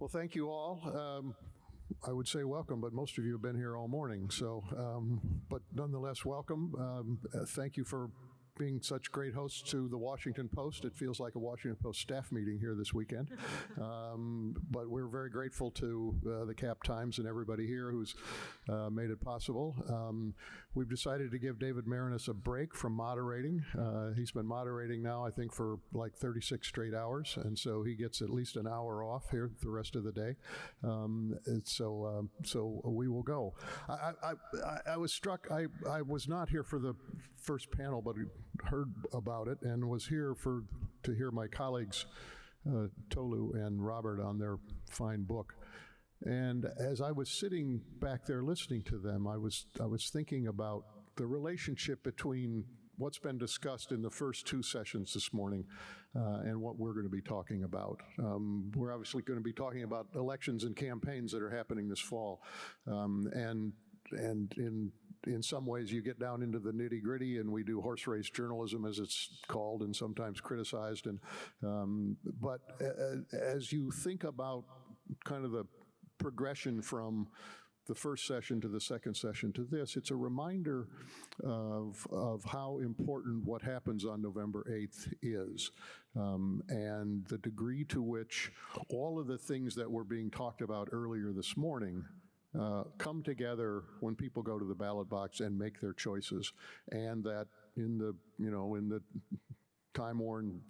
Well, thank you all. I would say welcome, but most of you have been here all morning. So, but nonetheless, welcome. Thank you for being such great hosts to the Washington Post. It feels like a Washington Post staff meeting here this weekend. But we're very grateful to the Cap Times and everybody here who's made it possible. We've decided to give David Marinus a break from moderating. He's been moderating now, I think, for like 36 straight hours, and so he gets at least an hour off here the rest of the day. So we will go. I was struck, I was not here for the first panel, but heard about it and was here to hear my colleagues Tolu and Robert on their fine book. And as I was sitting back there listening to them, I was thinking about the relationship between what's been discussed in the first two sessions this morning and what we're going to be talking about. We're obviously going to be talking about elections and campaigns that are happening this fall, and in some ways you get down into the nitty-gritty, and we do horse race journalism, as it's called, and sometimes criticized. But as you think about kind of the progression from the first session to the second session to this, it's a reminder of how important what happens on November 8th is, and the degree to which all of the things that were being talked about earlier this morning come together when people go to the ballot box and make their choices, and that in the time-worn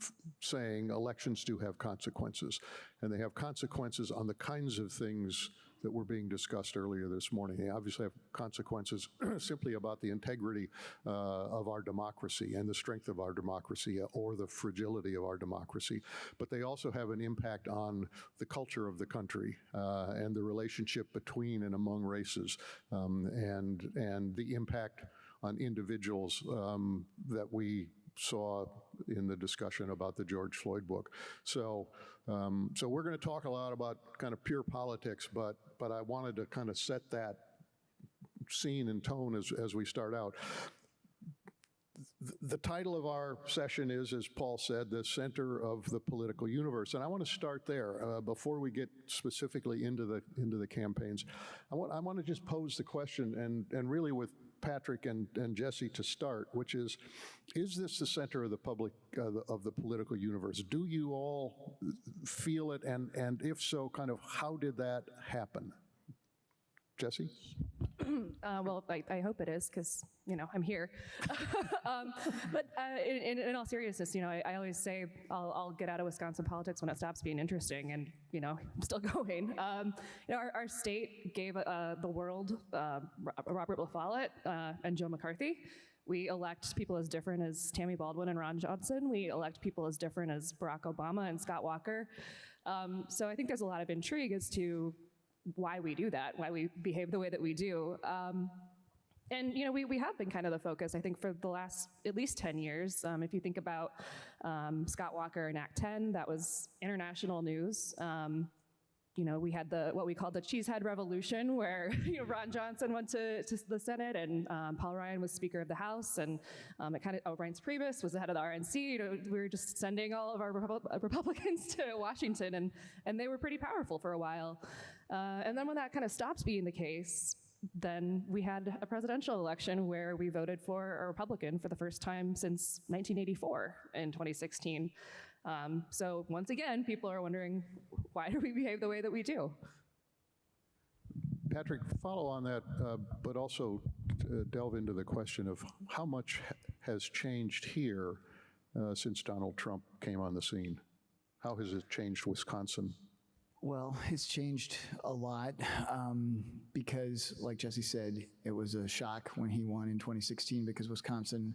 saying, elections do have consequences, and they have consequences on the kinds of things that were being discussed earlier this morning. They obviously have consequences simply about the integrity of our democracy and the strength of our democracy, or the fragility of our democracy, but they also have an impact on the culture of the country and the relationship between and among races, and the impact on individuals that we saw in the discussion about the George Floyd book. So we're going to talk a lot about kind of pure politics, but I wanted to kind of set that scene and tone as we start out. The title of our session is, as Paul said, the center of the political universe, and I want to start there before we get specifically into the campaigns. I want to just pose the question, and really with Patrick and Jesse to start, which is this the center of the political universe? Do you all feel it, and if so, kind of how did that happen? Jesse? Well, I hope it is, because, I'm here. But in all seriousness, I always say I'll get out of Wisconsin politics when it stops being interesting, and, I'm still going. Our state gave the world Robert La Follette and Joe McCarthy. We elect people as different as Tammy Baldwin and Ron Johnson. We elect people as different as Barack Obama and Scott Walker. So I think there's a lot of intrigue as to why we do that, why we behave the way that we do. And, we have been kind of the focus, I think, for the last at least 10 years. If you think about Scott Walker and Act 10, that was international news. We had what we called the Cheesehead Revolution, where Ron Johnson went to the Senate, and Paul Ryan was Speaker of the House, and Reince Priebus was the head of the RNC. We were just sending all of our Republicans to Washington, and they were pretty powerful for a while. And then when that kind of stopped being the case, then we had a presidential election where we voted for a Republican for the first time since 1984 in 2016. So once again, people are wondering, why do we behave the way that we do? Patrick, follow on that, but also delve into the question of how much has changed here since Donald Trump came on the scene. How has it changed Wisconsin? Well, it's changed a lot because, like Jesse said, it was a shock when he won in 2016, because Wisconsin,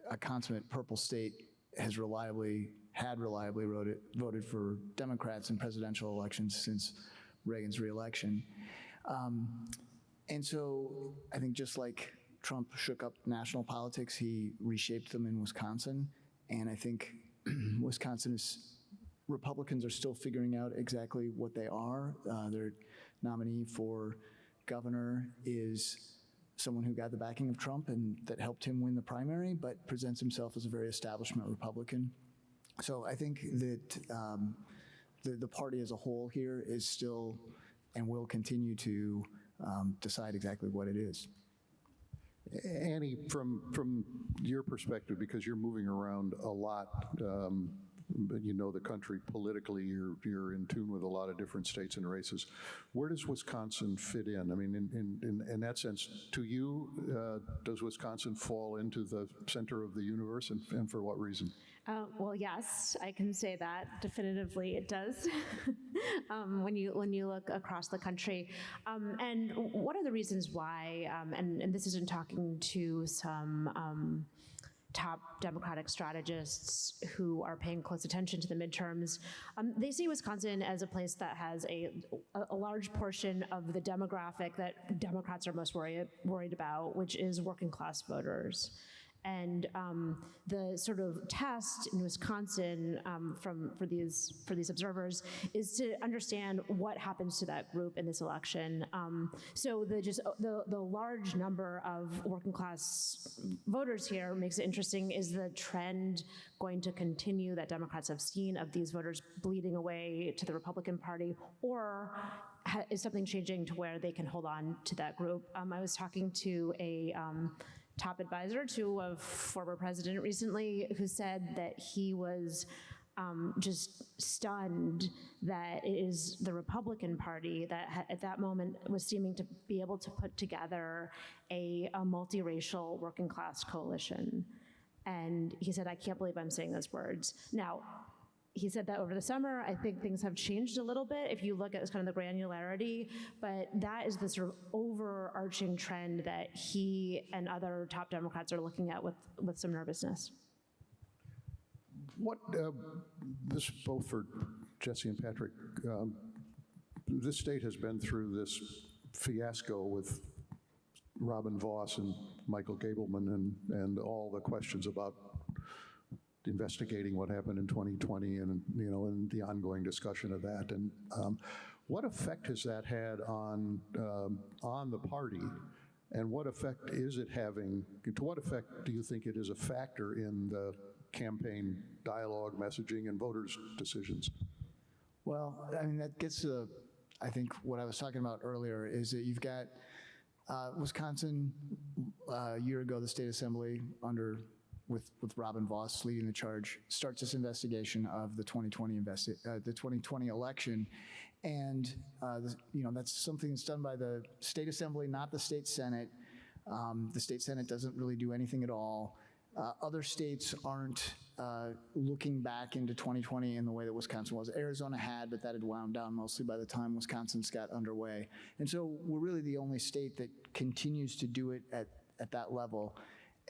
a consummate purple state, had reliably voted for Democrats in presidential elections since Reagan's reelection. And so I think just like Trump shook up national politics, he reshaped them in Wisconsin. And I think Republicans are still figuring out exactly what they are. Their nominee for governor is someone who got the backing of Trump and that helped him win the primary, but presents himself as a very establishment Republican. So I think that the party as a whole here is still and will continue to decide exactly what it is. Annie, from your perspective, because you're moving around a lot, but you know the country politically, you're in tune with a lot of different states and races. Where does Wisconsin fit in? I mean, in that sense, to you, does Wisconsin fall into the center of the universe, and for what reason? Well, yes, I can say that definitively it does. When you look across the country, and what are the reasons why? And this isn't talking to some top Democratic strategists who are paying close attention to the midterms. They see Wisconsin as a place that has a large portion of the demographic that Democrats are most worried about, which is working class voters. And the sort of test in Wisconsin for these observers is to understand what happens to that group in this election. So the large number of working class voters here makes it interesting. Is the trend going to continue that Democrats have seen of these voters bleeding away to the Republican Party, or is something changing to where they can hold on to that group? I was talking to a top advisor to a former president recently who said that he was just stunned that it is the Republican Party that at that moment was seeming to be able to put together a multiracial working class coalition. And he said, I can't believe I'm saying those words. Now, he said that over the summer. I think things have changed a little bit if you look at kind of the granularity, but that is the sort of overarching trend that he and other top Democrats are looking at with some nervousness. What, this is both for Jesse and Patrick, this state has been through this fiasco with Robin Voss and Michael Gableman and all the questions about investigating what happened in 2020 and the ongoing discussion of that. And what effect has that had on the party, and what effect is it having? To what effect do you think it is a factor in the campaign dialogue, messaging, and voters' decisions? Well, I mean, that gets to, I think, what I was talking about earlier, is that you've got Wisconsin, a year ago, the state assembly with Robin Voss leading the charge, starts this investigation of the 2020 election, and that's something that's done by the state assembly, not the state senate. The state senate doesn't really do anything at all. Other states aren't looking back into 2020 in the way that Wisconsin was. Arizona had, but that had wound down mostly by the time Wisconsin's got underway. And so we're really the only state that continues to do it at that level.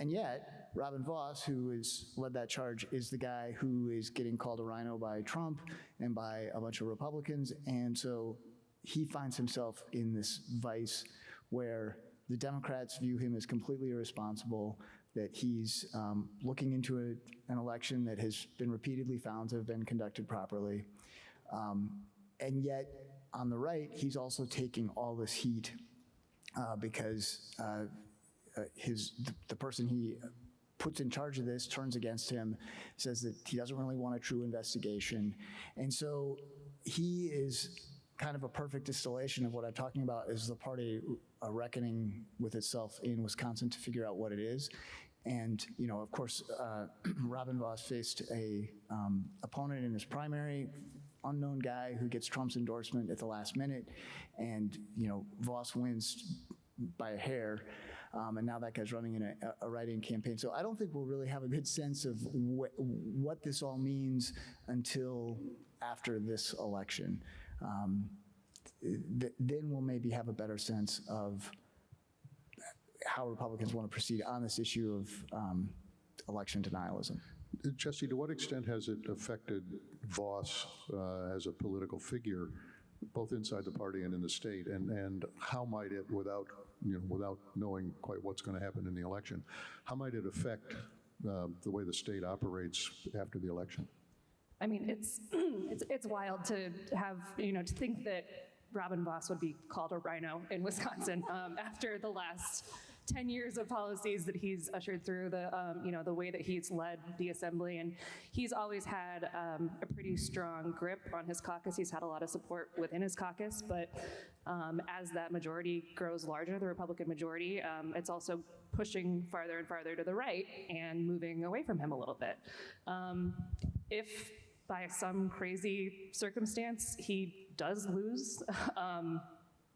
And yet, Robin Voss, who has led that charge, is the guy who is getting called a rhino by Trump and by a bunch of Republicans. And so he finds himself in this vice where the Democrats view him as completely irresponsible, that he's looking into an election that has been repeatedly found to have been conducted properly. And yet, on the right, he's also taking all this heat because the person he puts in charge of this turns against him, says that he doesn't really want a true investigation. And so he is kind of a perfect distillation of what I'm talking about, is the party reckoning with itself in Wisconsin to figure out what it is. And, of course, Robin Voss faced a opponent in his primary, unknown guy who gets Trump's endorsement at the last minute, and, Voss wins by a hair. And now that guy's running in a write-in campaign. So I don't think we'll really have a good sense of what this all means until after this election. Then we'll maybe have a better sense of how Republicans want to proceed on this issue of election denialism. Jesse, to what extent has it affected Voss as a political figure, both inside the party and in the state, and how might it, without knowing quite what's going to happen in the election, how might it affect the way the state operates after the election? I mean, it's wild to have, to think that Robin Voss would be called a rhino in Wisconsin after the last 10 years of policies that he's ushered through, the way that he's led the assembly, and he's always had a pretty strong grip on his caucus. He's had a lot of support within his caucus, but as that majority grows larger, the Republican majority, it's also pushing farther and farther to the right and moving away from him a little bit. If by some crazy circumstance he does lose,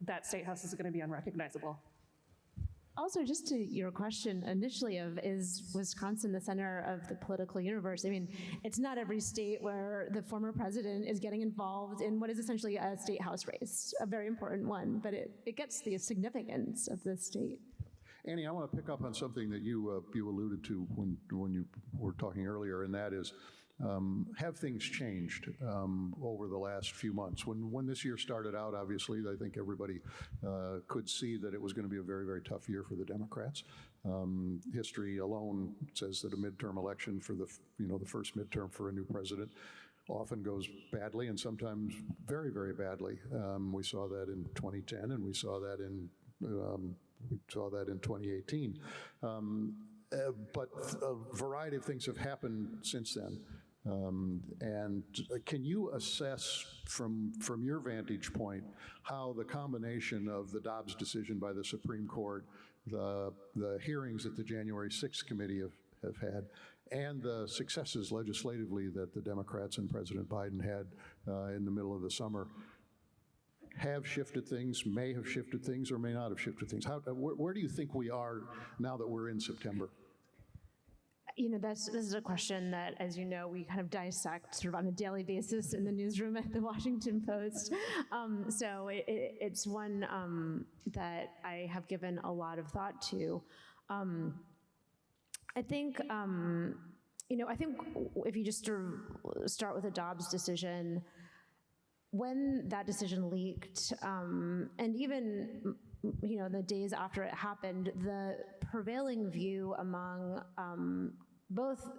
that state house is going to be unrecognizable. Also, just to your question initially of, is Wisconsin the center of the political universe? I mean, it's not every state where the former president is getting involved in what is essentially a state house race, a very important one, but it gets the significance of the state. Annie, I want to pick up on something that you alluded to when you were talking earlier, and that is, have things changed over the last few months? When this year started out, obviously, I think everybody could see that it was going to be a very, very tough year for the Democrats. History alone says that a midterm election for the first midterm for a new president often goes badly, and sometimes very, very badly. We saw that in 2010, and we saw that in 2018. But a variety of things have happened since then. And can you assess from your vantage point how the combination of the Dobbs decision by the Supreme Court, the hearings that the January 6th committee have had, and the successes legislatively that the Democrats and President Biden had in the middle of the summer have shifted things, may have shifted things, or may not have shifted things? Where do you think we are now that we're in September? This is a question that, as you know, we kind of dissect sort of on a daily basis in the newsroom at the Washington Post. So it's one that I have given a lot of thought to. I think, I think if you just sort of start with the Dobbs decision, when that decision leaked, and even the days after it happened, the prevailing view among both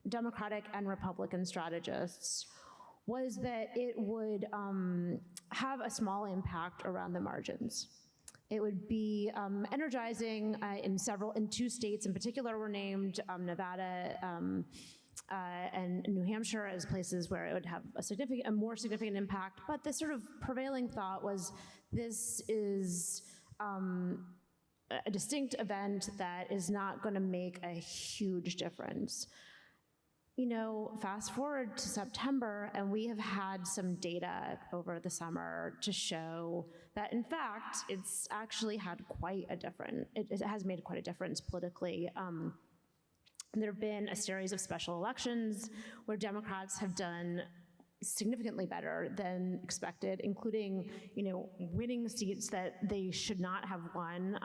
Democratic and Republican strategists was that it would have a small impact around the margins. It would be energizing in 2 states in particular were named, Nevada and New Hampshire, as places where it would have a more significant impact. But the sort of prevailing thought was this is a distinct event that is not going to make a huge difference. Fast forward to September, and we have had some data over the summer to show that, in fact, it's actually had quite a difference. It has made quite a difference politically. There have been a series of special elections where Democrats have done significantly better than expected, including, winning seats that they should not have won,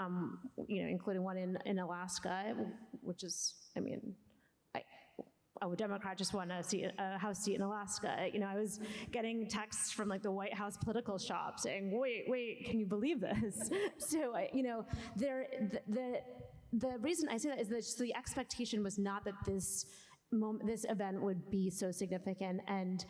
including one in Alaska, which is, a Democrat just won a House seat in Alaska. I was getting texts from the White House political shop saying, wait, can you believe this? So, the reason I say that is that the expectation was not that this event would be so significant. And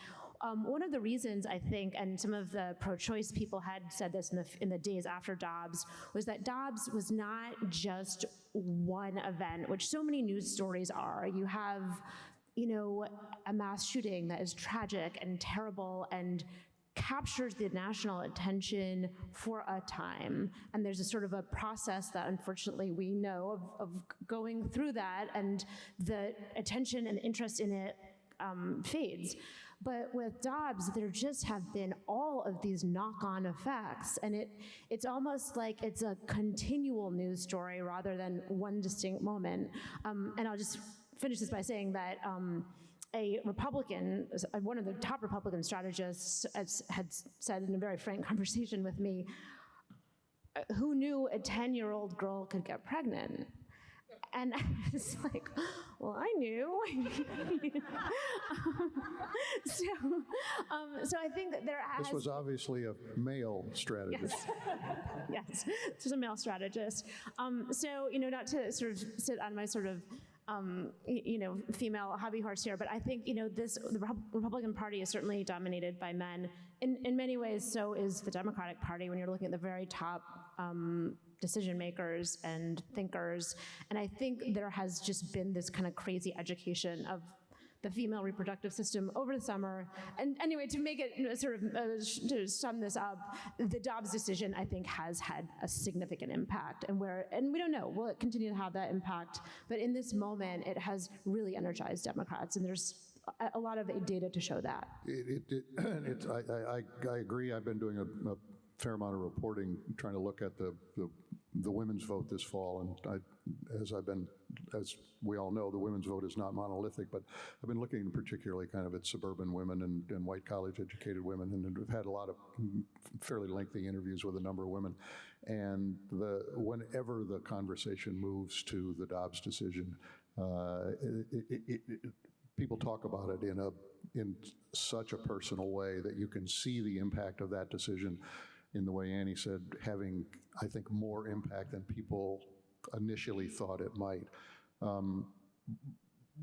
one of the reasons I think, and some of the pro-choice people had said this in the days after Dobbs, was that Dobbs was not just one event, which so many news stories are. You have, a mass shooting that is tragic and terrible and captures the national attention for a time. And there's a sort of a process that unfortunately we know of going through that, and the attention and interest in it fades. But with Dobbs, there just have been all of these knock-on effects, and it's almost like it's a continual news story rather than one distinct moment. And I'll just finish this by saying that a Republican, one of the top Republican strategists had said in a very frank conversation with me, who knew a 10-year-old girl could get pregnant? And I was like, well, I knew. So I think that there has... This was obviously a male strategist. Yes, this was a male strategist. So, not to sort of sit on my sort of female hobby horse here, but I think, the Republican Party is certainly dominated by men. In many ways, so is the Democratic Party when you're looking at the very top decision makers and thinkers. And I think there has just been this kind of crazy education of the female reproductive system over the summer. And anyway, to make it sort of, to sum this up, the Dobbs decision, I think, has had a significant impact. And we don't know, will it continue to have that impact? But in this moment, it has really energized Democrats, and there's a lot of data to show that. I agree. I've been doing a fair amount of reporting, trying to look at the women's vote this fall, and as we all know, the women's vote is not monolithic, but I've been looking particularly kind of at suburban women and white college-educated women, and we've had a lot of fairly lengthy interviews with a number of women, and whenever the conversation moves to the Dobbs decision, people talk about it in such a personal way that you can see the impact of that decision in the way Annie said, having, I think, more impact than people initially thought it might.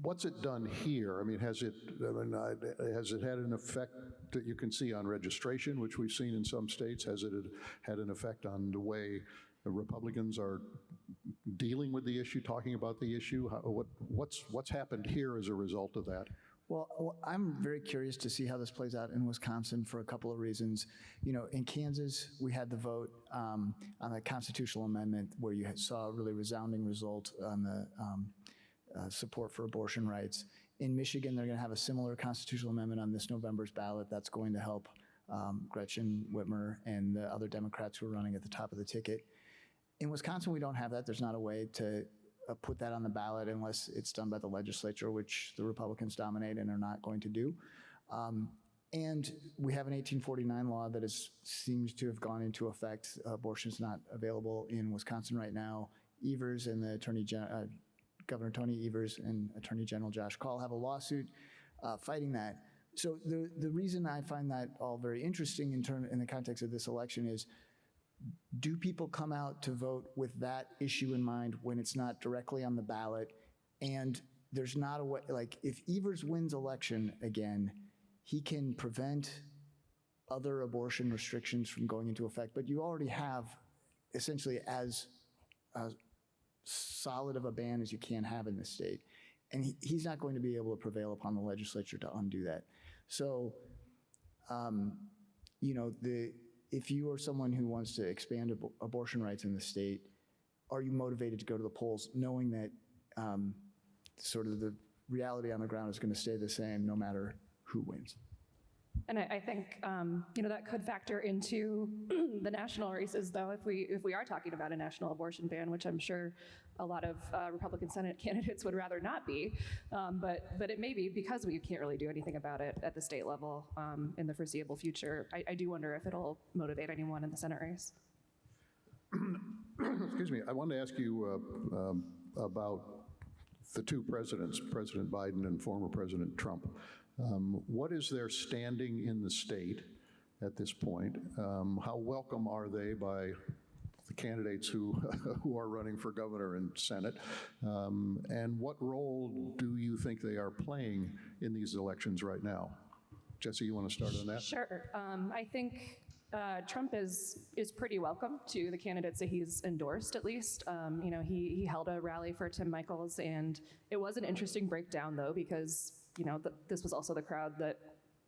What's it done here? I mean, has it had an effect that you can see on registration, which we've seen in some states? Has it had an effect on the way the Republicans are dealing with the issue, talking about the issue? What's happened here as a result of that? Well, I'm very curious to see how this plays out in Wisconsin for a couple of reasons. You know, in Kansas, we had the vote on the constitutional amendment where you saw a really resounding result on the support for abortion rights. In Michigan, they're going to have a similar constitutional amendment on this November's ballot that's going to help Gretchen Whitmer and the other Democrats who are running at the top of the ticket. In Wisconsin, we don't have that. There's not a way to put that on the ballot unless it's done by the legislature, which the Republicans dominate and are not going to do. And we have an 1849 law that seems to have gone into effect. Abortion is not available in Wisconsin right now. Evers and the Governor Tony Evers and Attorney General Josh Kaul have a lawsuit fighting that. So the reason I find that all very interesting in the context of this election is, do people come out to vote with that issue in mind when it's not directly on the ballot? And there's not a way, like if Evers wins election again, he can prevent other abortion restrictions from going into effect, but you already have essentially as solid of a ban as you can have in this state. And he's not going to be able to prevail upon the legislature to undo that. So, you know, if you are someone who wants to expand abortion rights in the state, are you motivated to go to the polls knowing that sort of the reality on the ground is going to stay the same no matter who wins? And I think you know, that could factor into the national races, though, if we are talking about a national abortion ban, which I'm sure a lot of Republican Senate candidates would rather not be, but it may be because we can't really do anything about it at the state level in the foreseeable future. I do wonder if it'll motivate anyone in the Senate race. Excuse me, I wanted to ask you about the two presidents, President Biden and former President Trump. What is their standing in the state at this point? How welcome are they by the candidates who are running for governor and Senate? And what role do you think they are playing in these elections right now? Jesse, you want to start on that? Sure. I think Trump is pretty welcome to the candidates that he's endorsed, at least. You know, he held a rally for Tim Michels, and it was an interesting breakdown, though, because you know, this was also the crowd that,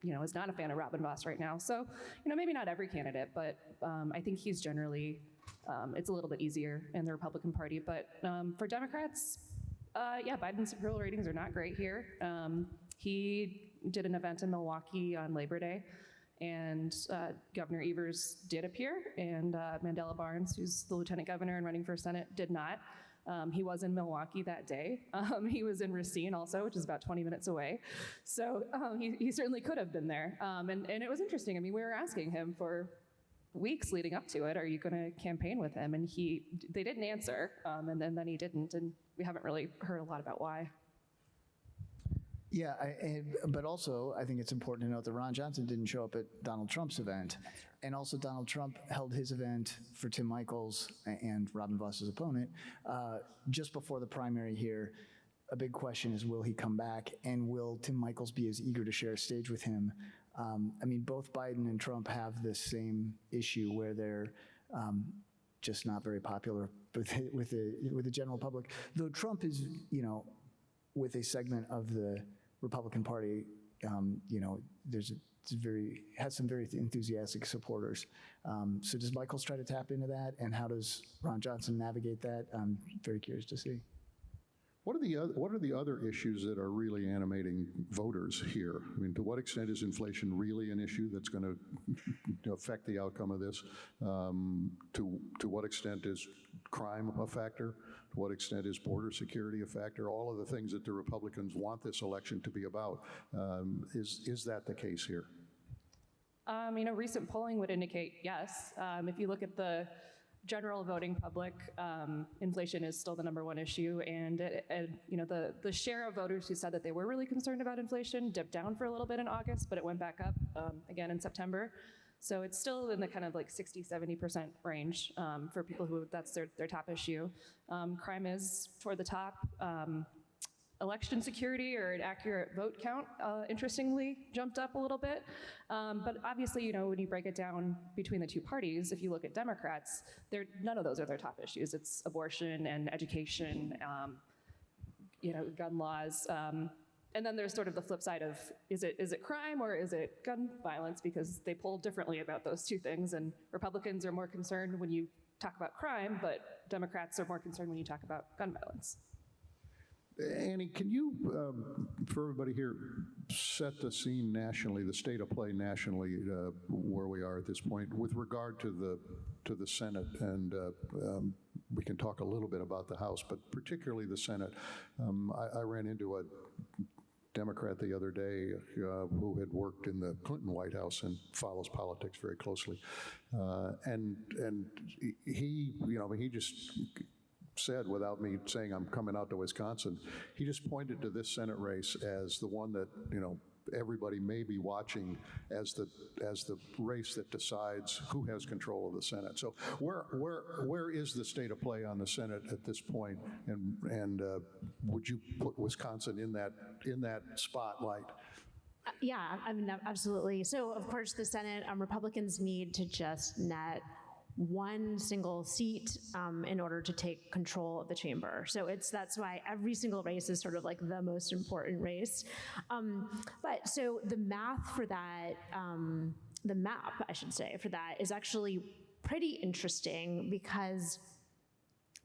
you know, is not a fan of Robin Vos right now. So, you know, maybe not every candidate, but I think he's generally, it's a little bit easier in the Republican Party. But for Democrats, yeah, Biden's approval ratings are not great here. He did an event in Milwaukee on Labor Day, and Governor Evers did appear, and Mandela Barnes, who's the lieutenant governor and running for Senate, did not. He was in Milwaukee that day. He was in Racine also, which is about 20 minutes away. So he certainly could have been there. And it was interesting. I mean, we were asking him for weeks leading up to it, are you going to campaign with him? And they didn't answer, and then he didn't. And we haven't really heard a lot about why. Yeah, but also I think it's important to note that Ron Johnson didn't show up at Donald Trump's event. And also Donald Trump held his event for Tim Michels and Robin Vos's opponent just before the primary here. A big question is, will he come back? And will Tim Michels be as eager to share a stage with him? I mean, both Biden and Trump have this same issue where they're just not very popular with the general public. Though Trump is, with a segment of the Republican Party, has some very enthusiastic supporters. So does Michaels try to tap into that, and how does Ron Johnson navigate that? I'm very curious to see. What are the other issues that are really animating voters here? I mean, to what extent is inflation really an issue that's going to affect the outcome of this? To what extent is crime a factor? To what extent is border security a factor? All of the things that the Republicans want this election to be about. Is that the case here? Recent polling would indicate yes. If you look at the general voting public, inflation is still the #1 issue, and the share of voters who said that they were really concerned about inflation dipped down for a little bit in August, but it went back up again in September. So it's still in the kind of like 60-70% range for people who that's their top issue. Crime is toward the top. Election security or an accurate vote count, interestingly, jumped up a little bit. But obviously, when you break it down between the two parties, if you look at Democrats, none of those are their top issues. It's abortion and education, gun laws. And then there's sort of the flip side of, is it crime or is it gun violence? Because they poll differently about those two things. And Republicans are more concerned when you talk about crime, but Democrats are more concerned when you talk about gun violence. Annie, can you, for everybody here, set the scene nationally, the state of play nationally, where we are at this point, with regard to the Senate, and we can talk a little bit about the House, but particularly the Senate. I ran into a Democrat the other day who had worked in the Clinton White House and follows politics very closely, and he just said, without me saying I'm coming out to Wisconsin, he just pointed to this Senate race as the one that everybody may be watching as the race that decides who has control of the Senate. So where is the state of play on the Senate at this point, and would you put Wisconsin in that spotlight? Yeah, I mean, absolutely. So, of course, the Senate, Republicans need to just net one single seat in order to take control of the chamber. So that's why every single race is sort of like the most important race. But so the math for that, the map, I should say, for that is actually pretty interesting, because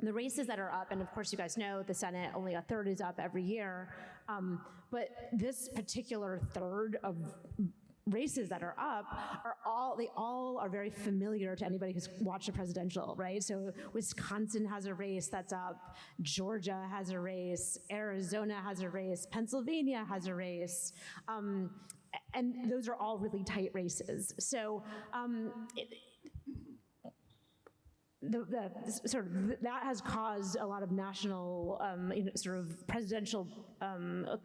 the races that are up, and of course you guys know the Senate, only a third is up every year, but this particular third of races that are up they all are very familiar to anybody who's watched a presidential, right? So Wisconsin has a race that's up, Georgia has a race, Arizona has a race, Pennsylvania has a race, and those are all really tight races. So that has caused a lot of national, sort of presidential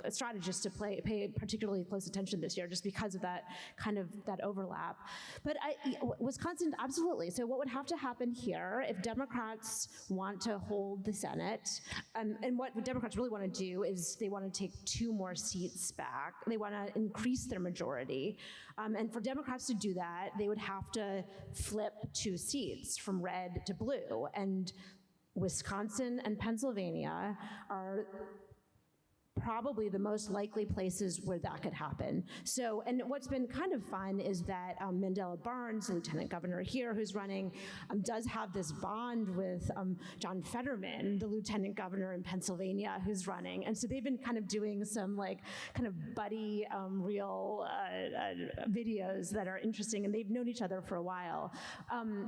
strategists to pay particularly close attention this year, just because of that overlap. But Wisconsin, absolutely. So what would have to happen here if Democrats want to hold the Senate, and what Democrats really want to do is they want to take 2 more seats back. They want to increase their majority. And for Democrats to do that, they would have to flip 2 seats from red to blue. And Wisconsin and Pennsylvania are probably the most likely places where that could happen. So, and what's been kind of fun is that Mandela Barnes, the lieutenant governor here who's running, does have this bond with John Fetterman, the lieutenant governor in Pennsylvania who's running. And so they've been kind of doing some kind of buddy real videos that are interesting, and they've known each other for a while.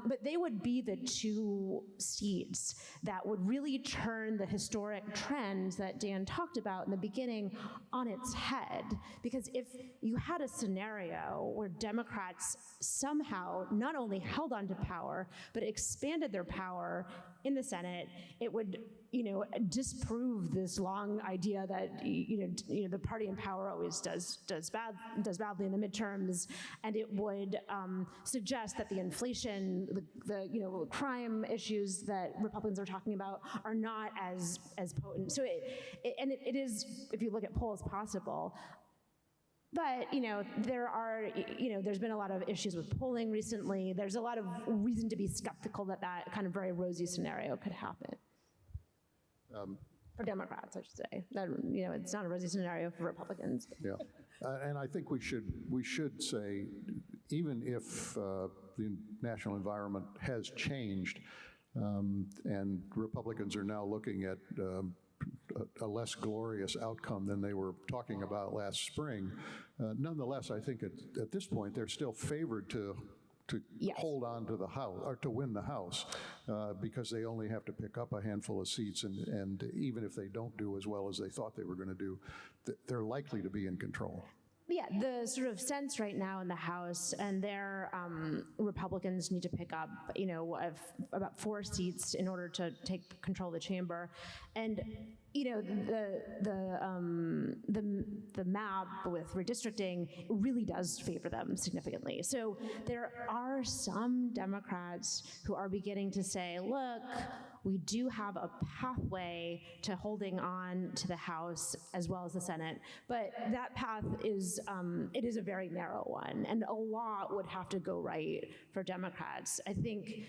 But they would be the 2 seats that would really turn the historic trends that Dan talked about in the beginning on its head. Because if you had a scenario where Democrats somehow not only held on to power, but expanded their power in the Senate, it would, disprove this long idea that, the party in power always does badly in the midterms, and it would suggest that the inflation, the crime issues that Republicans are talking about are not as potent. So it is, if you look at polls, possible. But, there's been a lot of issues with polling recently. There's a lot of reason to be skeptical that that kind of very rosy scenario could happen. For Democrats, I should say. That, it's not a rosy scenario for Republicans. Yeah, and I think we should say, even if the national environment has changed, and Republicans are now looking at a less glorious outcome than they were talking about last spring, nonetheless, I think at this point they're still favored to Yes. hold on to the House, or to win the House, because they only have to pick up a handful of seats, and even if they don't do as well as they thought they were going to do, they're likely to be in control. Yeah, the sort of sense right now in the House, and their Republicans need to pick up, about 4 seats in order to take control of the chamber, and the map with redistricting really does favor them significantly. So there are some Democrats who are beginning to say, look, we do have a pathway to holding on to the House as well as the Senate, but that path is, it is a very narrow one, and a lot would have to go right for Democrats. I think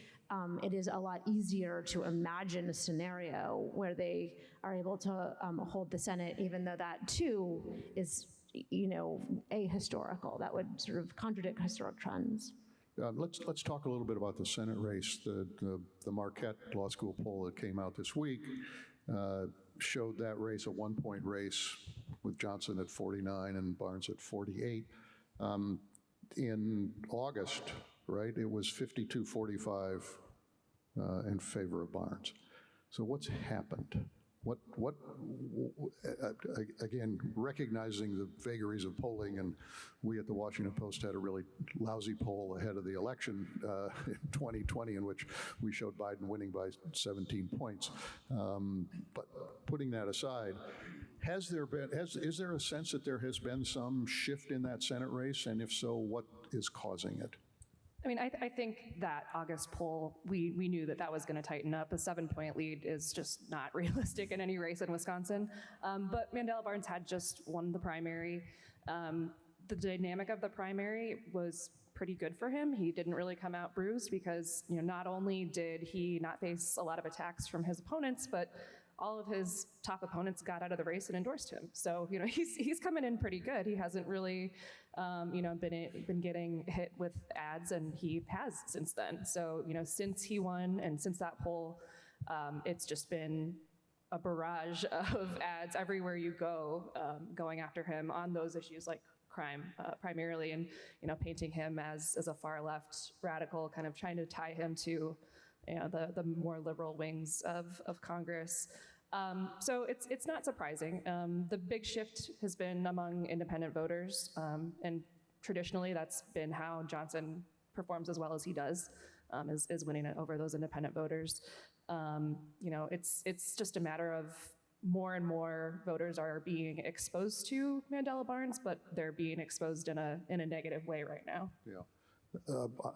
it is a lot easier to imagine a scenario where they are able to hold the Senate, even though that too is, ahistorical. That would sort of contradict historic trends. Let's talk a little bit about the Senate race. The Marquette Law School poll that came out this week showed that race a 1-point race with Johnson at 49 and Barnes at 48. In August, right, it was 52-45 in favor of Barnes. So what's happened? Again, recognizing the vagaries of polling, and we at the Washington Post had a really lousy poll ahead of the election in 2020 in which we showed Biden winning by 17 points. But putting that aside, is there a sense that there has been some shift in that Senate race? And if so, what is causing it? I mean, I think that August poll, we knew that was going to tighten up. A 7-point lead is just not realistic in any race in Wisconsin. But Mandela Barnes had just won the primary. The dynamic of the primary was pretty good for him. He didn't really come out bruised because, not only did he not face a lot of attacks from his opponents, but all of his top opponents got out of the race and endorsed him. So, he's coming in pretty good. He hasn't really, been getting hit with ads, and he has since then. So, since he won and since that poll, it's just been a barrage of ads everywhere you go, going after him on those issues like crime, primarily, and painting him as a far left radical, kind of trying to tie him to the more liberal wings of Congress. So it's not surprising. The big shift has been among independent voters, and traditionally that's been how Johnson performs as well as he does, is winning it over those independent voters. It's just a matter of more and more voters are being exposed to Mandela Barnes, but they're being exposed in a negative way right now. Yeah.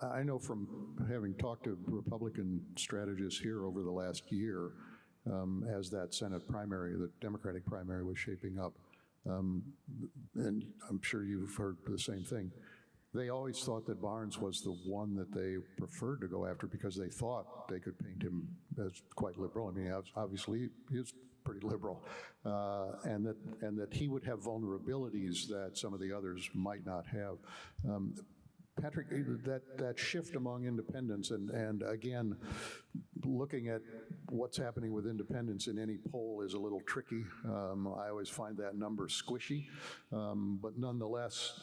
I know from having talked to Republican strategists here over the last year, as that Senate primary, the Democratic primary, was shaping up, and I'm sure you've heard the same thing. They always thought that Barnes was the one that they preferred to go after because they thought they could paint him as quite liberal. I mean, obviously he is pretty liberal, and that he would have vulnerabilities that some of the others might not have. Patrick, that shift among independents, and again, looking at what's happening with independents in any poll is a little tricky. I always find that number squishy, but nonetheless,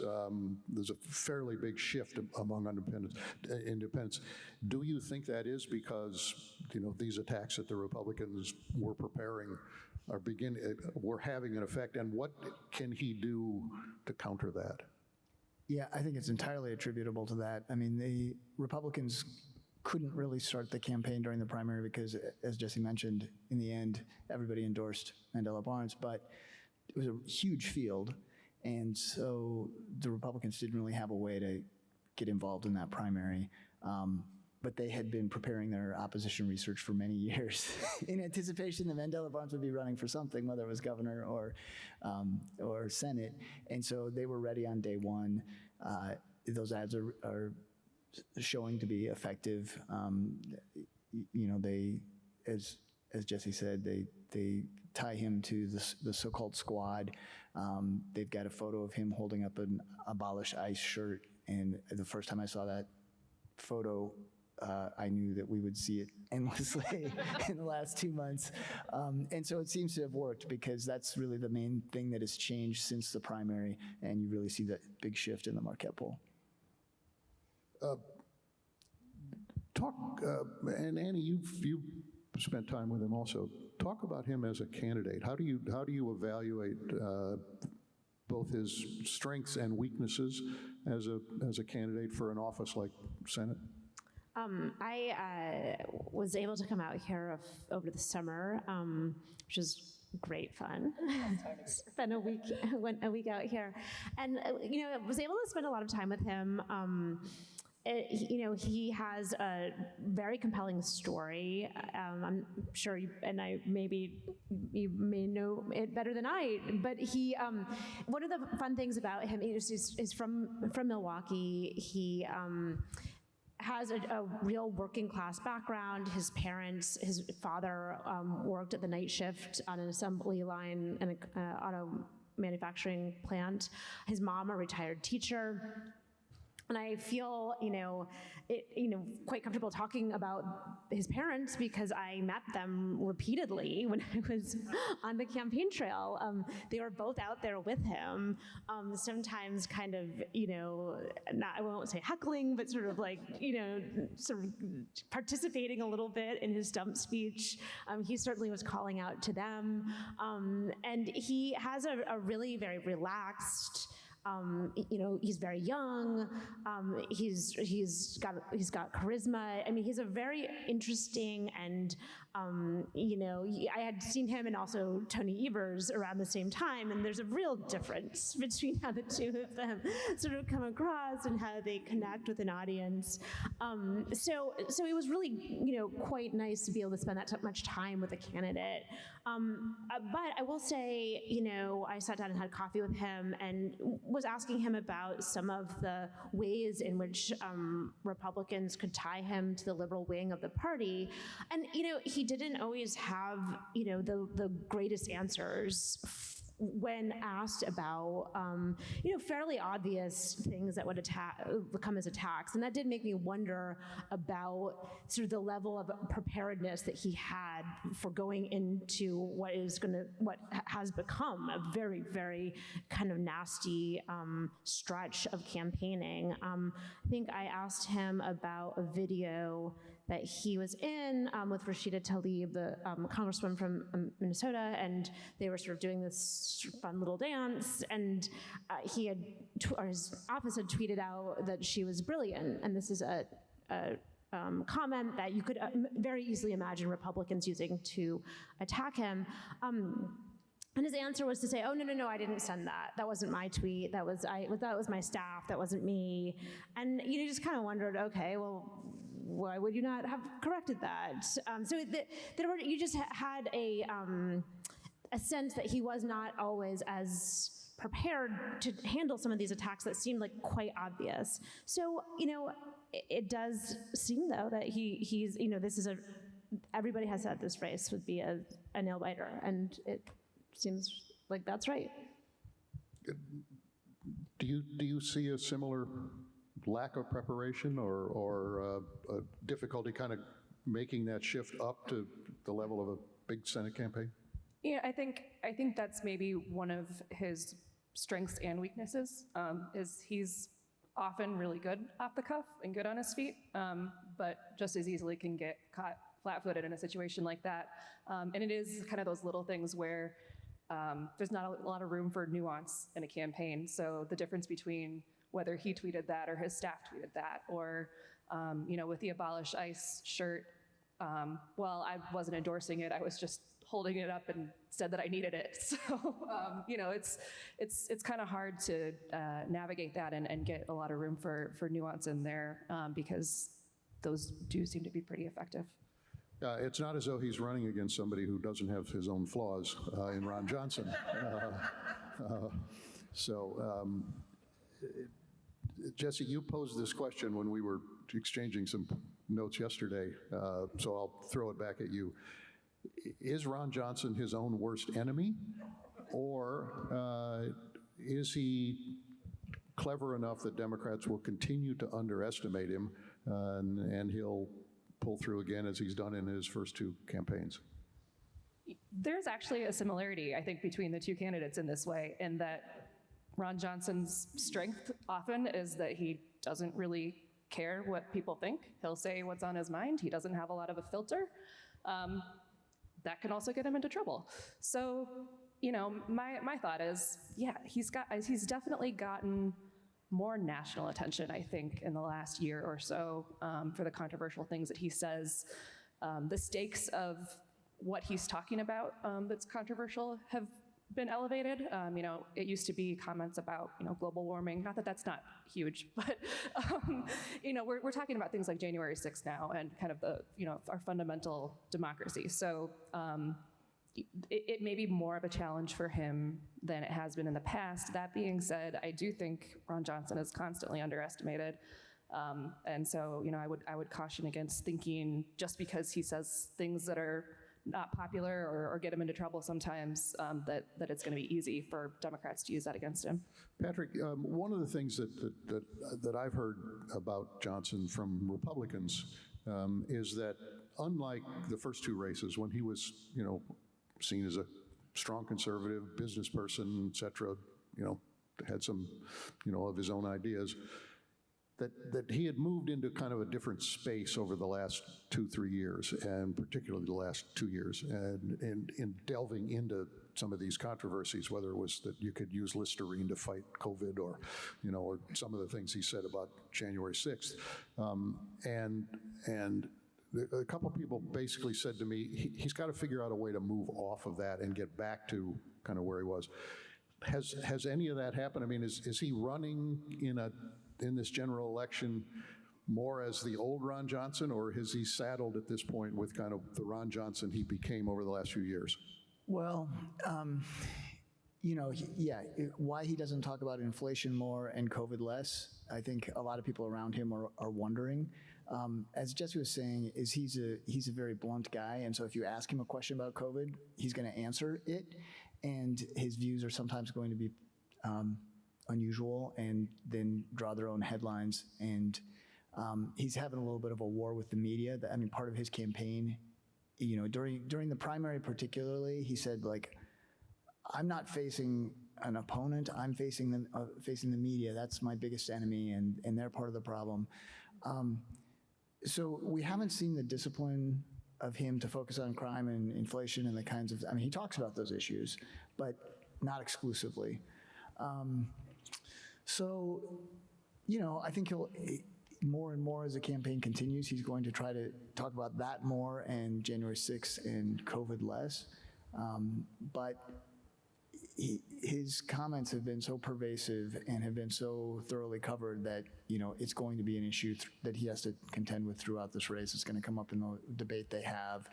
there's a fairly big shift among independents. Do you think that is because these attacks that the Republicans were preparing were having an effect, and what can he do to counter that? Yeah, I think it's entirely attributable to that. I mean, the Republicans couldn't really start the campaign during the primary because, as Jesse mentioned, in the end, everybody endorsed Mandela Barnes, but it was a huge field, and so the Republicans didn't really have a way to get involved in that primary. but they had been preparing their opposition research for many years in anticipation that Mandela Barnes would be running for something, whether it was governor or Senate. And so they were ready on day one. Those ads are showing to be effective. They, as Jesse said, they tie him to the so-called squad. They've got a photo of him holding up an Abolish ICE shirt. And the first time I saw that photo, I knew that we would see it endlessly in the last 2 months. And so it seems to have worked, because that's really the main thing that has changed since the primary, and you really see that big shift in the Marquette poll. And Annie, you've spent time with him also. Talk about him as a candidate. How do you evaluate both his strengths and weaknesses as a candidate for an office like Senate? I was able to come out here over the summer, which is great fun. Spent a week out here, and I was able to spend a lot of time with him. He has a very compelling story. I'm sure you may know it better than I, but he, one of the fun things about him is from Milwaukee. He has a real working class background. His father worked at the night shift on an assembly line in an auto manufacturing plant. His mom, a retired teacher. And I feel, quite comfortable talking about his parents, because I met them repeatedly when I was on the campaign trail. They were both out there with him, sometimes kind of, I won't say heckling, but sort of like, sort of participating a little bit in his stump speech. He certainly was calling out to them. And he has a really very relaxed, he's very young. He's got charisma. I mean, he's a very interesting and, I had seen him and also Tony Evers around the same time, and there's a real difference between how the two of them sort of come across and how they connect with an audience. So it was really, quite nice to be able to spend that much time with a candidate. But I will say, I sat down and had coffee with him and was asking him about some of the ways in which Republicans could tie him to the liberal wing of the party. And, he didn't always have, the greatest answers when asked about, fairly obvious things that would come as attacks. And that did make me wonder about sort of the level of preparedness that he had for going into what has become a very, very kind of nasty stretch of campaigning. I think I asked him about a video that he was in with Rashida Tlaib, the congresswoman from Minnesota, and they were sort of doing this fun little dance, and his office had tweeted out that she was brilliant, and this is a comment that you could very easily imagine Republicans using to attack him. And his answer was to say, "Oh, no, I didn't send that. That wasn't my tweet. That was my staff. That wasn't me." And you just kind of wondered, okay, well, why would you not have corrected that? You just had a sense that he was not always as prepared to handle some of these attacks that seemed like quite obvious. So, it does seem though that he's everybody has said this race would be a nail biter, and it seems like that's right. Do you see a similar lack of preparation or a difficulty kind of making that shift up to the level of a big Senate campaign? Yeah, I think that's maybe one of his strengths and weaknesses, is he's often really good off the cuff and good on his feet, but just as easily can get caught flat-footed in a situation like that. And it is kind of those little things where there's not a lot of room for nuance in a campaign. So the difference between whether he tweeted that or his staff tweeted that, or with the Abolish ICE shirt, well, I wasn't endorsing it. I was just holding it up and said that I needed it. So, it's kind of hard to navigate that and get a lot of room for nuance in there, because those do seem to be pretty effective. It's not as though he's running against somebody who doesn't have his own flaws in Ron Johnson. Jesse, you posed this question when we were exchanging some notes yesterday, so I'll throw it back at you. Is Ron Johnson his own worst enemy, or is he clever enough that Democrats will continue to underestimate him, and he'll pull through again as he's done in his first two campaigns? There's actually a similarity, I think, between the two candidates in this way, in that Ron Johnson's strength often is that he doesn't really care what people think. He'll say what's on his mind. He doesn't have a lot of a filter. That can also get him into trouble. So, you know, my thought is, yeah, he's definitely gotten more national attention, I think, in the last year or so for the controversial things that he says. The stakes of what he's talking about that's controversial have been elevated. You know, it used to be comments about, you know, global warming. Not that that's not huge, but you know, we're talking about things like January 6th now and kind of the, you know, our fundamental democracy. So it may be more of a challenge for him than it has been in the past. That being said, I do think Ron Johnson is constantly underestimated. And so, you know, I would caution against thinking just because he says things that are not popular or get him into trouble sometimes, that it's going to be easy for Democrats to use that against him. Patrick, one of the things that I've heard about Johnson from Republicans is that unlike the first two races, when he was, you know, seen as a strong conservative business person, et cetera, you know, had some, you know, of his own ideas, that he had moved into kind of a different space over the last 2-3 years, and particularly the last 2 years, and in delving into some of these controversies, whether it was that you could use Listerine to fight COVID, or, you know, or some of the things he said about January 6th. And a couple people basically said to me, he's got to figure out a way to move off of that and get back to kind of where he was. Has any of that happened? I mean, is he running in this general election more as the old Ron Johnson, or has he saddled at this point with kind of the Ron Johnson he became over the last few years? Well, you know, why he doesn't talk about inflation more and COVID less, I think a lot of people around him are wondering. As Jesse was saying, he's a very blunt guy, and so if you ask him a question about COVID, he's going to answer it, and his views are sometimes going to be unusual and then draw their own headlines. And he's having a little bit of a war with the media. I mean, part of his campaign, you know, during the primary particularly, he said, like, I'm not facing an opponent, I'm facing the media. That's my biggest enemy, and they're part of the problem. So we haven't seen the discipline of him to focus on crime and inflation and the kinds of, I mean, he talks about those issues, but not exclusively. So, you know, I think he'll, more and more as the campaign continues, he's going to try to talk about that more and January 6th and COVID less. But his comments have been so pervasive and have been so thoroughly covered that, you know, it's going to be an issue that he has to contend with throughout this race. It's going to come up in the debate they have.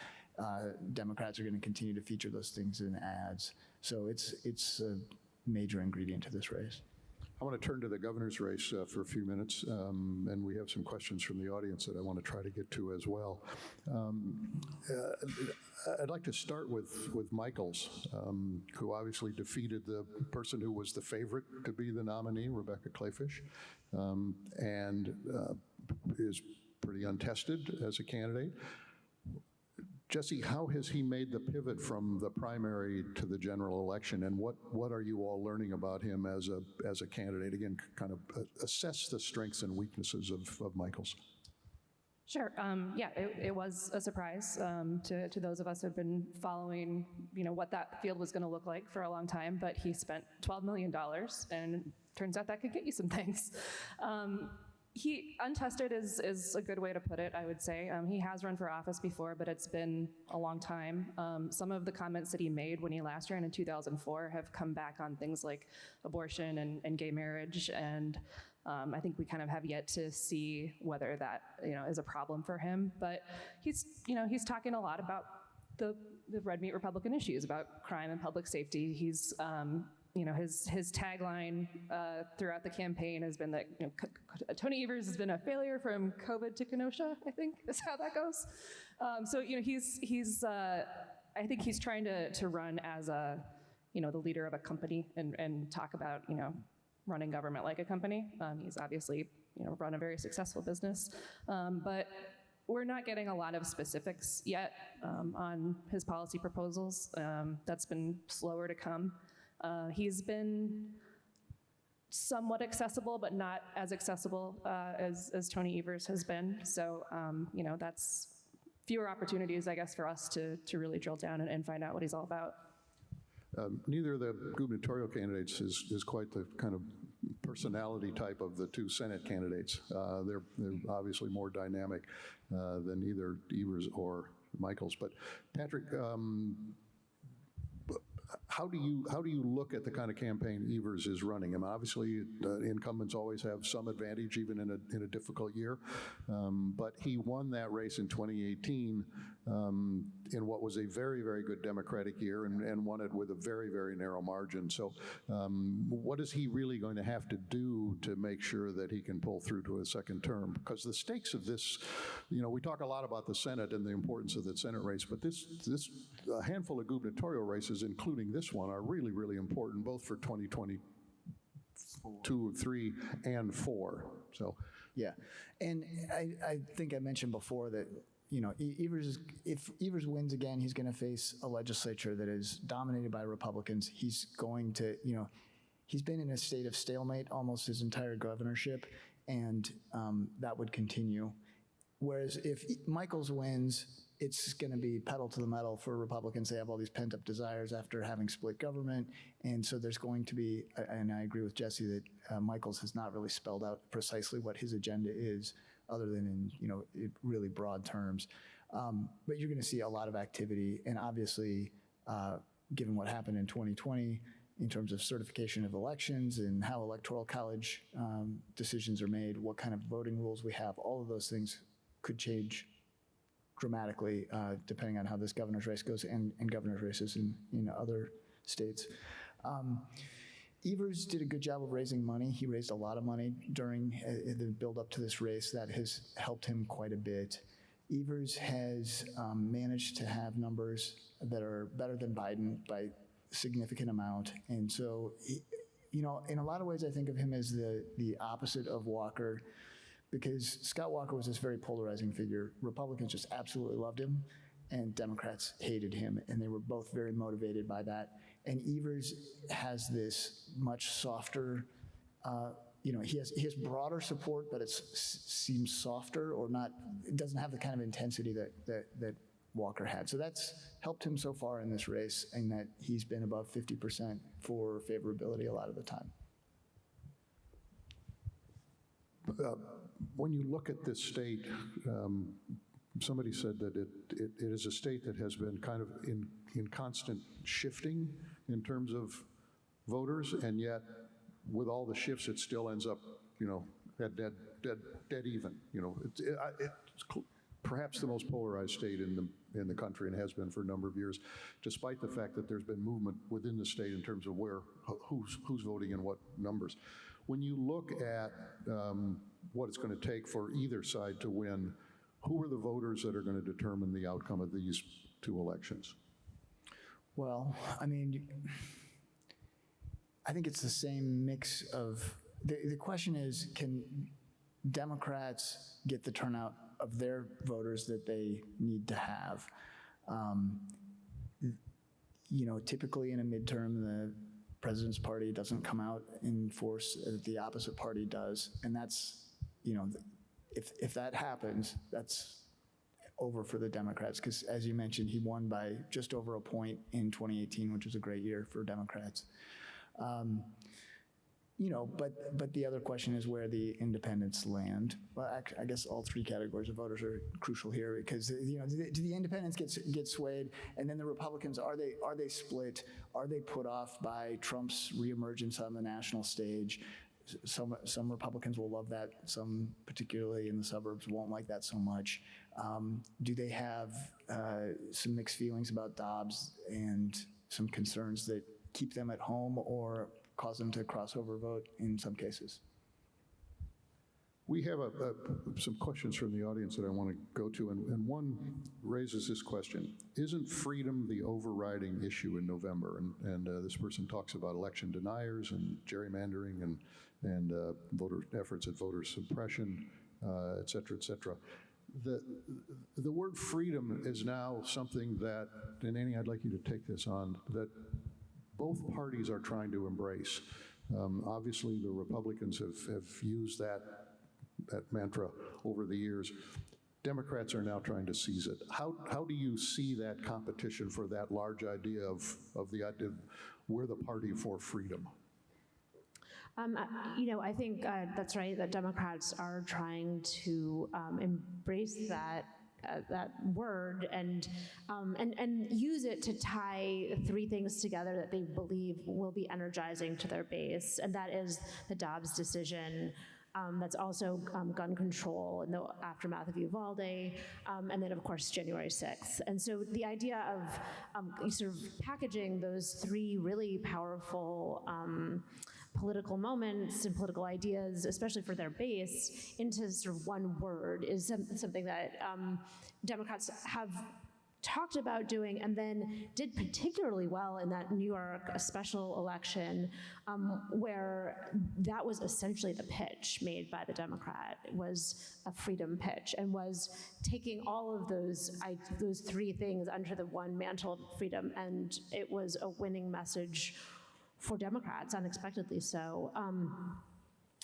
Democrats are going to continue to feature those things in ads. So it's a major ingredient to this race. I want to turn to the governor's race for a few minutes, and we have some questions from the audience that I want to try to get to as well. I'd like to start with Michaels, who obviously defeated the person who was the favorite to be the nominee, Rebecca Kleefisch, and is pretty untested as a candidate. Jesse, how has he made the pivot from the primary to the general election, and what are you all learning about him as a candidate? Again, kind of assess the strengths and weaknesses of Michaels. Sure. Yeah, it was a surprise to those of us who have been following, you know, what that field was going to look like for a long time. But he spent $12 million, and turns out that could get you some things. He untested is a good way to put it, I would say. He has run for office before, but it's been a long time. Some of the comments that he made when he last ran in 2004 have come back on things like abortion and gay marriage, and I think we kind of have yet to see whether that, is a problem for him. But he's talking a lot about the red meat Republican issues, about crime and public safety. He's, his tagline throughout the campaign has been that Tony Evers has been a failure from COVID to Kenosha, I think is how that goes. So I think he's trying to run as the leader of a company and talk about, running government like a company. He's obviously, run a very successful business, but we're not getting a lot of specifics yet on his policy proposals. That's been slower to come. He's been somewhat accessible, but not as accessible as Tony Evers has been. So, that's fewer opportunities, I guess, for us to really drill down and find out what he's all about. Neither of the gubernatorial candidates is quite the kind of personality type of the two Senate candidates. They're obviously more dynamic than either Evers or Michaels. But Patrick, how do you look at the kind of campaign Evers is running? I mean, obviously, incumbents always have some advantage, even in a difficult year. But he won that race in 2018 in what was a very, very good Democratic year, and won it with a very, very narrow margin. So what is he really going to have to do to make sure that he can pull through to a second term? Because the stakes of this, we talk a lot about the Senate and the importance of the Senate race, but this a handful of gubernatorial races, including this one, are really, really important, both for 2022, 3, and 4. So, yeah, and I think I mentioned before that if Evers wins again, he's going to face a legislature that is dominated by Republicans. He's going to, he's been in a state of stalemate almost his entire governorship, and that would continue. Whereas if Michaels wins, it's going to be pedal to the metal for Republicans. They have all these pent-up desires after having split government, and so there's going to be, and I agree with Jesse that Michaels has not really spelled out precisely what his agenda is, other than in really broad terms. But you're going to see a lot of activity, and obviously, given what happened in 2020 in terms of certification of elections and how electoral college decisions are made, what kind of voting rules we have, all of those things could change dramatically depending on how this governor's race goes and governor's races in other states. Evers did a good job of raising money. He raised a lot of money during the build up to this race. That has helped him quite a bit. Evers has managed to have numbers that are better than Biden by a significant amount. And so, in a lot of ways, I think of him as the opposite of Walker, because Scott Walker was this very polarizing figure. Republicans just absolutely loved him, and Democrats hated him, and they were both very motivated by that. And Evers has this much softer, he has broader support, but it seems softer, or not. It doesn't have the kind of intensity that Walker had. So that's helped him so far in this race, and that he's been above 50% for favorability a lot of the time. When you look at this state, somebody said that it is a state that has been kind of in constant shifting in terms of voters, and yet with all the shifts, it still ends up, at dead even. It's perhaps the most polarized state in the country, and has been for a number of years, despite the fact that there's been movement within the state in terms of who's voting in what numbers. When you look at what it's going to take for either side to win, who are the voters that are going to determine the outcome of these two elections? Well, I mean, I think it's the same mix of, the question is, can Democrats get the turnout of their voters that they need to have? Typically in a midterm, the president's party doesn't come out in force, the opposite party does. And that's, if that happens, that's over for the Democrats, because as you mentioned, he won by just over a point in 2018, which was a great year for Democrats. But the other question is where the independents land. Well, I guess all three categories of voters are crucial here, because do the independents get swayed, and then the Republicans, are they split? Are they put off by Trump's reemergence on the national stage? some Republicans will love that. Some, particularly in the suburbs, won't like that so much. Do they have some mixed feelings about Dobbs and some concerns that keep them at home or cause them to crossover vote in some cases? We have some questions from the audience that I want to go to, and one raises this question. Isn't freedom the overriding issue in November? And this person talks about election deniers and gerrymandering and voter efforts at voter suppression, et cetera, et cetera. The word freedom is now something that, and Annie, I'd like you to take this on, that both parties are trying to embrace. Obviously, the Republicans have used that mantra over the years. Democrats are now trying to seize it. How do you see that competition for that large idea of the idea, we're the party for freedom? I think that's right, that Democrats are trying to embrace that word and use it to tie three things together that they believe will be energizing to their base, and that is the Dobbs decision. That's also gun control in the aftermath of Uvalde, and then of course January 6th. And so the idea of sort of packaging those three really powerful political moments and political ideas, especially for their base, into sort of one word is something that Democrats have talked about doing and then did particularly well in that New York special election, where that was essentially the pitch made by the Democrat. It was a freedom pitch and was taking all of those three things under the one mantle of freedom, and it was a winning message for Democrats, unexpectedly so.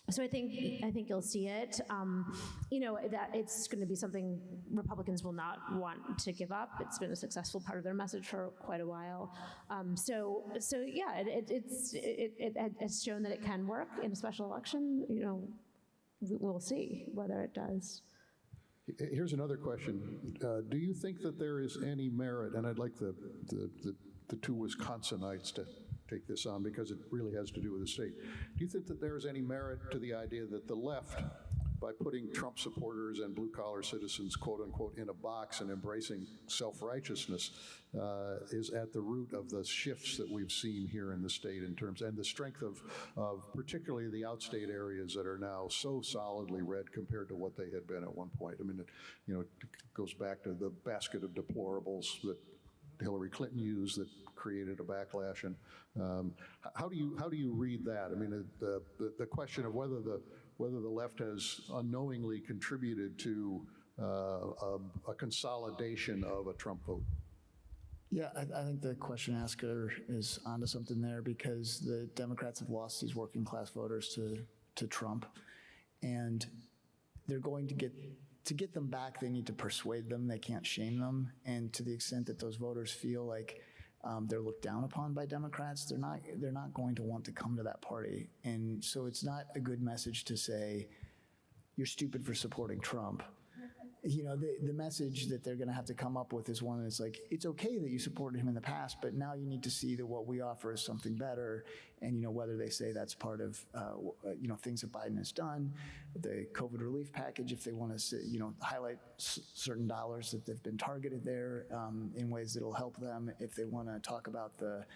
So I think you'll see it. That it's going to be something Republicans will not want to give up. It's been a successful part of their message for quite a while. So yeah, it has shown that it can work in a special election. We'll see whether it does. Here's another question. Do you think that there is any merit, and I'd like the two Wisconsinites to take this on because it really has to do with the state. Do you think that there is any merit to the idea that the left, by putting Trump supporters and blue-collar citizens, quote unquote, in a box and embracing self-righteousness, is at the root of the shifts that we've seen here in the state in terms, and the strength of particularly the outstate areas that are now so solidly red compared to what they had been at one point? I mean, it goes back to the basket of deplorables that Hillary Clinton used that created a backlash. And how do you read that? I mean, the question of whether the left has unknowingly contributed to a consolidation of a Trump vote. Yeah, I think the question asker is onto something there, because the Democrats have lost these working class voters to Trump, and they're going to get them back. They need to persuade them. They can't shame them. And to the extent that those voters feel like they're looked down upon by Democrats, they're not going to want to come to that party. And so it's not a good message to say, you're stupid for supporting Trump. The message that they're going to have to come up with is one that's like, it's okay that you supported him in the past, but now you need to see that what we offer is something better. And, whether they say that's part of, things that Biden has done, the COVID relief package, if they want to, highlight certain dollars that have been targeted there in ways that will help them. If they want to talk about the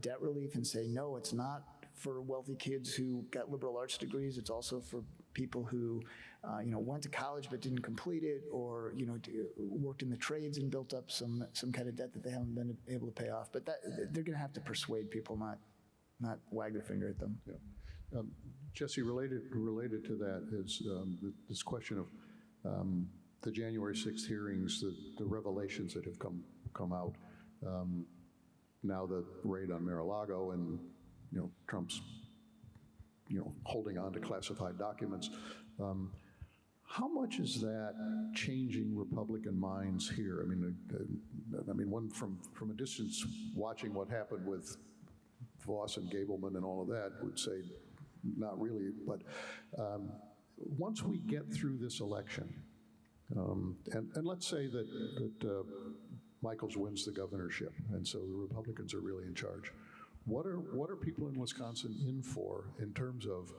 debt relief and say, no, it's not for wealthy kids who got liberal arts degrees, it's also for people who went to college but didn't complete it, or worked in the trades and built up some kind of debt that they haven't been able to pay off. But they're going to have to persuade people, not wag their finger at them. Yeah. Jesse, related to that is this question of the January 6th hearings, the revelations that have come out. Now the raid on Mar-a-Lago and Trump's holding on to classified documents. How much is that changing Republican minds here? I mean, one from a distance watching what happened with Voss and Gableman and all of that would say, not really. But once we get through this election, and let's say that Michaels wins the governorship, and so the Republicans are really in charge. what are people in Wisconsin in for in terms of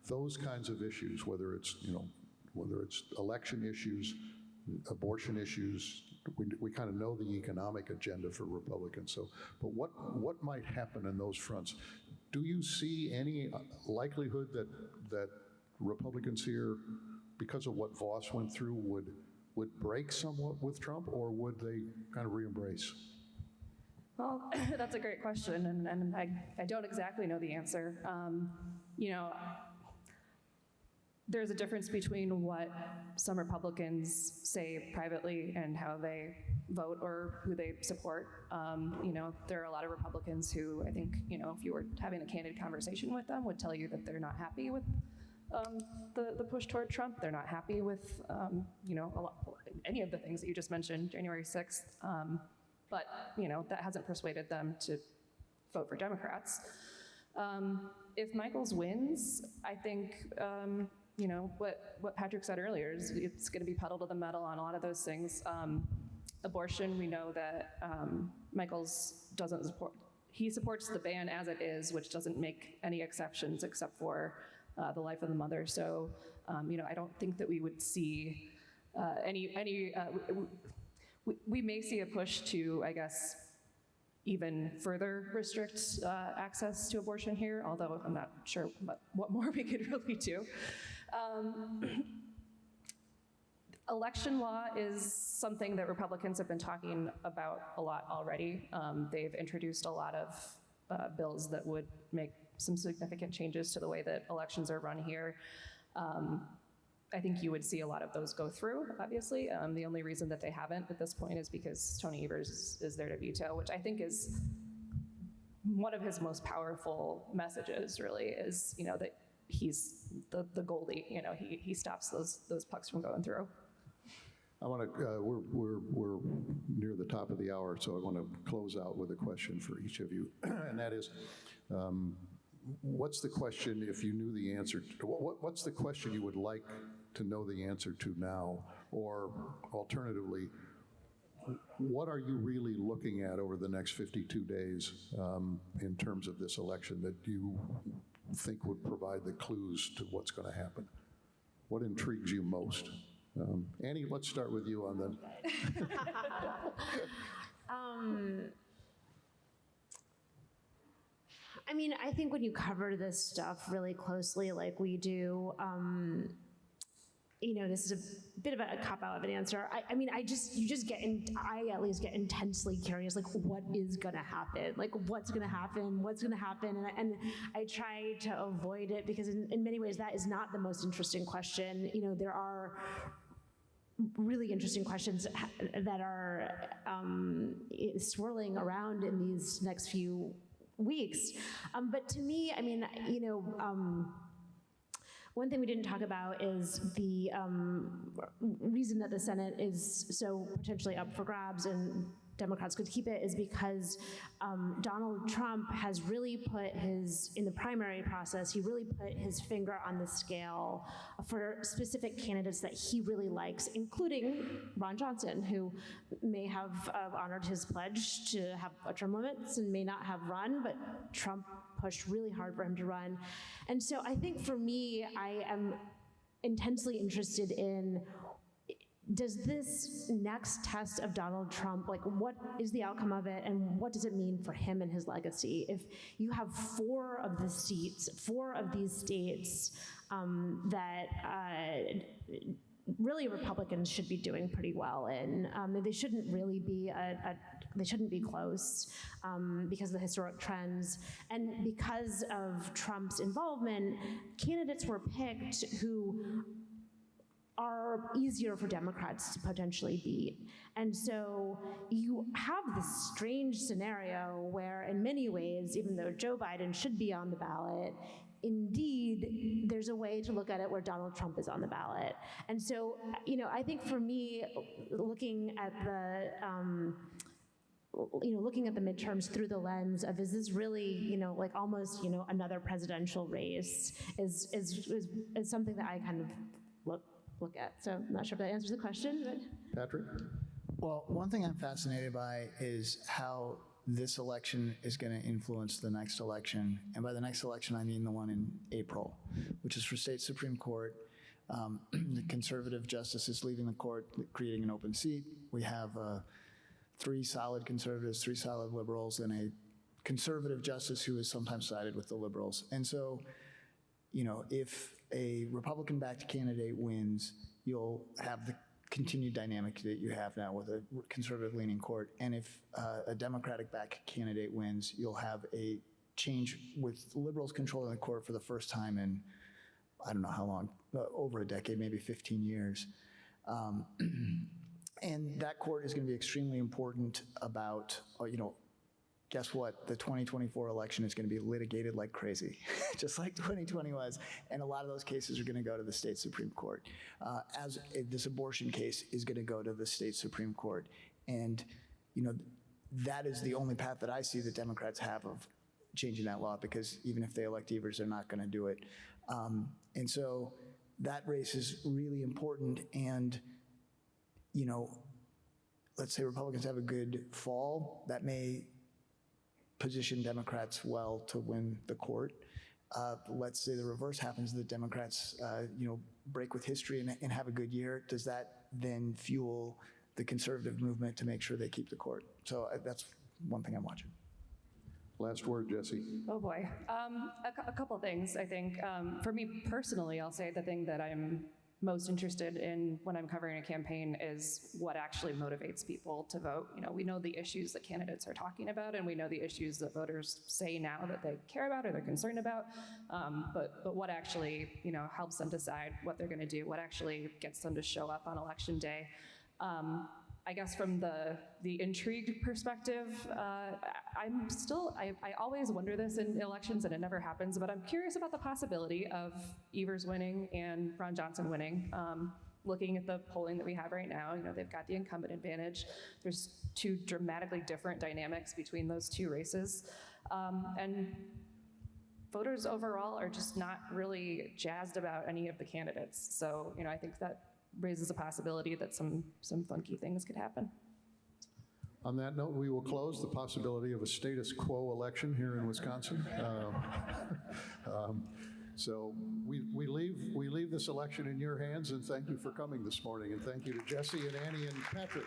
those kinds of issues, whether it's election issues, abortion issues. We kind of know the economic agenda for Republicans. So, but what might happen in those fronts? Do you see any likelihood that Republicans here, because of what Voss went through, would break somewhat with Trump, or would they kind of re-embrace? Well, that's a great question, and I don't exactly know the answer. You know, there's a difference between what some Republicans say privately and how they vote or who they support. You know, there are a lot of Republicans who I think, you know, if you were having a candid conversation with them, would tell you that they're not happy with the push toward Trump. They're not happy with, you know, any of the things that you just mentioned, January 6th. But, you know, that hasn't persuaded them to vote for Democrats. If Michaels wins, I think, you know, what Patrick said earlier is it's going to be pedal to the metal on a lot of those things. Abortion, we know that Michaels doesn't support. He supports the ban as it is, which doesn't make any exceptions except for the life of the mother. So, you know, I don't think that we would see we may see a push to, I guess, even further restrict access to abortion here, although I'm not sure what more we could really do. Election law is something that Republicans have been talking about a lot already. They've introduced a lot of bills that would make some significant changes to the way that elections are run here. I think you would see a lot of those go through, obviously. The only reason that they haven't at this point is because Tony Evers is there to veto, which I think is one of his most powerful messages, really, is, you know, that he's the goalie. You know, he stops those pucks from going through. I want to, we're near the top of the hour, so I want to close out with a question for each of you, and that is, what's the question, if you knew the answer, what's the question you would like to know the answer to now? Or alternatively, what are you really looking at over the next 52 days in terms of this election that you think would provide the clues to what's going to happen? What intrigues you most? Annie, let's start with you on that. I mean, I think when you cover this stuff really closely, like we do, you know, this is a bit of a cop-out of an answer. I mean, I at least get intensely curious, like, what is gonna happen? Like, what's gonna happen? What's gonna happen? And I try to avoid it because in many ways that is not the most interesting question. You know, there are really interesting questions that are swirling around in these next few weeks. But to me, I mean, you know, one thing we didn't talk about is the reason that the Senate is so potentially up for grabs and Democrats could keep it is because Donald Trump has really put in the primary process, he really put his finger on the scale for specific candidates that he really likes, including Ron Johnson, who may have honored his pledge to have term limits and may not have run, but Trump pushed really hard for him to run. And so I think for me, I am intensely interested in, does this next test of Donald Trump, like, what is the outcome of it and what does it mean for him and his legacy? If you have four of these states that really Republicans should be doing pretty well in, they shouldn't really be they shouldn't be close because of the historic trends. And because of Trump's involvement, candidates were picked who are easier for Democrats to potentially beat. And so you have this strange scenario where in many ways, even though Joe Biden should be on the ballot, indeed, there's a way to look at it where Donald Trump is on the ballot. And so, you know, I think for me, looking at the midterms through the lens of, is this really, you know, like almost, you know, another presidential race is something that I kind of look at. So I'm not sure if that answers the question, but. Patrick? Well, one thing I'm fascinated by is how this election is going to influence the next election. And by the next election, I mean the one in April, which is for state Supreme Court. The conservative justice is leaving the court, creating an open seat. We have 3 solid conservatives, 3 solid liberals, and a conservative justice who has sometimes sided with the liberals. And so, if a Republican-backed candidate wins, you'll have the continued dynamic that you have now with a conservative-leaning court. And if a Democratic-backed candidate wins, you'll have a change with liberals controlling the court for the first time in, I don't know how long, over a decade, maybe 15 years. And that court is going to be extremely important about, guess what? The 2024 election is going to be litigated like crazy, just like 2020 was. And a lot of those cases are going to go to the state Supreme Court. This abortion case is going to go to the state Supreme Court. And, that is the only path that I see the Democrats have of changing that law, because even if they elect Evers, they're not going to do it. And so that race is really important. And, let's say Republicans have a good fall, that may position Democrats well to win the court. Let's say the reverse happens, the Democrats, break with history and have a good year. Does that then fuel the conservative movement to make sure they keep the court? So that's one thing I'm watching. Last word, Jesse. Oh boy. A couple of things, I think. For me personally, I'll say the thing that I'm most interested in when I'm covering a campaign is what actually motivates people to vote. We know the issues that candidates are talking about, and we know the issues that voters say now that they care about or they're concerned about. But what actually, helps them decide what they're going to do, what actually gets them to show up on election day. I guess from the intrigued perspective, I always wonder this in elections, and it never happens, but I'm curious about the possibility of Evers winning and Ron Johnson winning. Looking at the polling that we have right now, they've got the incumbent advantage. There's 2 dramatically different dynamics between those 2 races. And voters overall are just not really jazzed about any of the candidates. So, I think that raises a possibility that some funky things could happen. On that note, we will close the possibility of a status quo election here in Wisconsin. So we leave this election in your hands, and thank you for coming this morning, and thank you to Jesse and Annie and Patrick.